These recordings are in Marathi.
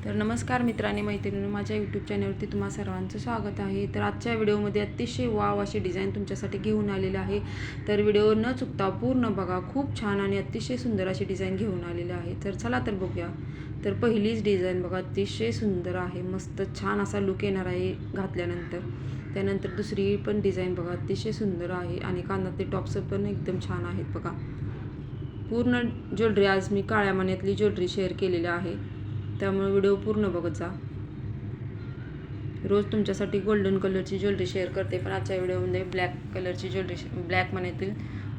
तर नमस्कार मित्रांनी मैत्रिणींनो, माझ्या यूट्यूब चॅनलवरती तुम्हा सर्वांचं स्वागत आहे। तर आजच्या व्हिडिओमध्ये अतिशय वाव अशी डिझाईन तुमच्यासाठी घेऊन आलेली आहे। तर व्हिडिओ न चुकता पूर्ण बघा, खूप छान आणि अतिशय सुंदर अशी डिझाईन घेऊन आलेली आहे। तर चला तर बघूया। तर पहिलीच डिझाईन बघा, अतिशय सुंदर आहे, मस्त छान असा लुक येणार आहे घातल्यानंतर। त्यानंतर दुसरी पण डिझाईन बघा, अतिशय सुंदर आहे आणि कानातले टॉप्स पण एकदम छान आहेत बघा। पूर्ण ज्वेलरी आज मी काळ्या मण्यातली ज्वेलरी शेअर केलेली आहे, त्यामुळे व्हिडिओ पूर्ण बघत जा। रोज तुमच्यासाठी गोल्डन कलरची ज्वेलरी शेअर करते, पण आजच्या व्हिडिओमध्ये ब्लॅक कलरची ज्वेलरी, ब्लॅक मण्यातील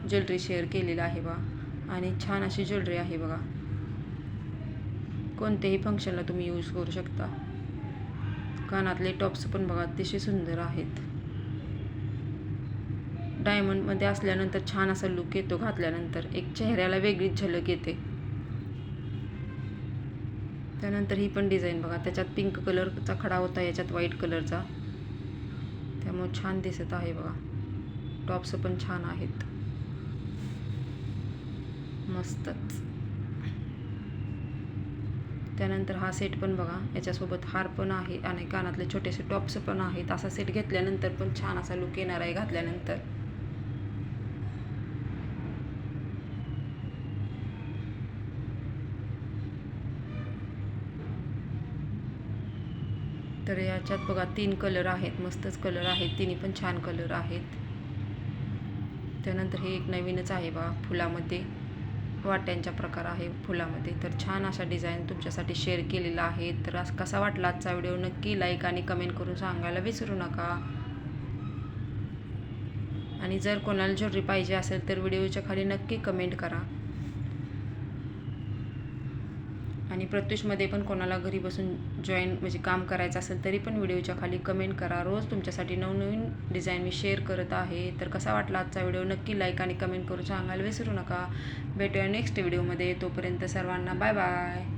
ज्वेलरी शेअर केलेली आहे बघा। आणि छान अशी ज्वेलरी आहे बघा, कोणत्याही फंक्शनला तुम्ही यूज करू शकता। कानातले टॉप्स पण बघा, अतिशय सुंदर आहेत। डायमंडमध्ये असल्यानंतर छान असा लुक येतो घातल्यानंतर, एक चेहऱ्याला वेगळीच झलक येते। त्यानंतर ही पण डिझाईन बघा, त्याच्यात पिंक कलरचा खडा होता, याच्यात व्हाईट कलरचा, त्यामुळे छान दिसत आहे बघा। टॉप्स पण छान आहेत, मस्तच। त्यानंतर हा सेट पण बघा, याच्यासोबत हार पण आहे आणि कानातले छोटेसे टॉप्स पण आहेत। असा सेट घेतल्यानंतर पण छान असा लुक येणार आहे घातल्यानंतर। तर याच्यात बघा 3 कलर आहेत, मस्तच कलर आहेत, तिन्ही पण छान कलर आहेत। त्यानंतर हे एक नवीनच आहे बघा, फुलामध्ये वाट्यांचा प्रकार आहे फुलामध्ये। तर छान अशा डिझाईन तुमच्यासाठी शेअर केलेला आहे। तर कसा वाटला आजचा व्हिडिओ नक्की लाईक आणि कमेंट करून सांगायला विसरू नका। आणि जर कोणाला ज्वेलरी पाहिजे असेल तर व्हिडिओच्या खाली नक्की कमेंट करा। आणि प्रत्युषमध्ये पण कोणाला घरी बसून जॉईन म्हणजे काम करायचं असेल तरी पण व्हिडिओच्या खाली कमेंट करा। रोज तुमच्यासाठी नवनवीन डिझाईन मी शेअर करत आहे। तर कसा वाटला आजचा व्हिडिओ नक्की लाईक आणि कमेंट करून सांगायला विसरू नका। भेटूया नेक्स्ट व्हिडिओमध्ये, तोपर्यंत सर्वांना बाय बाय।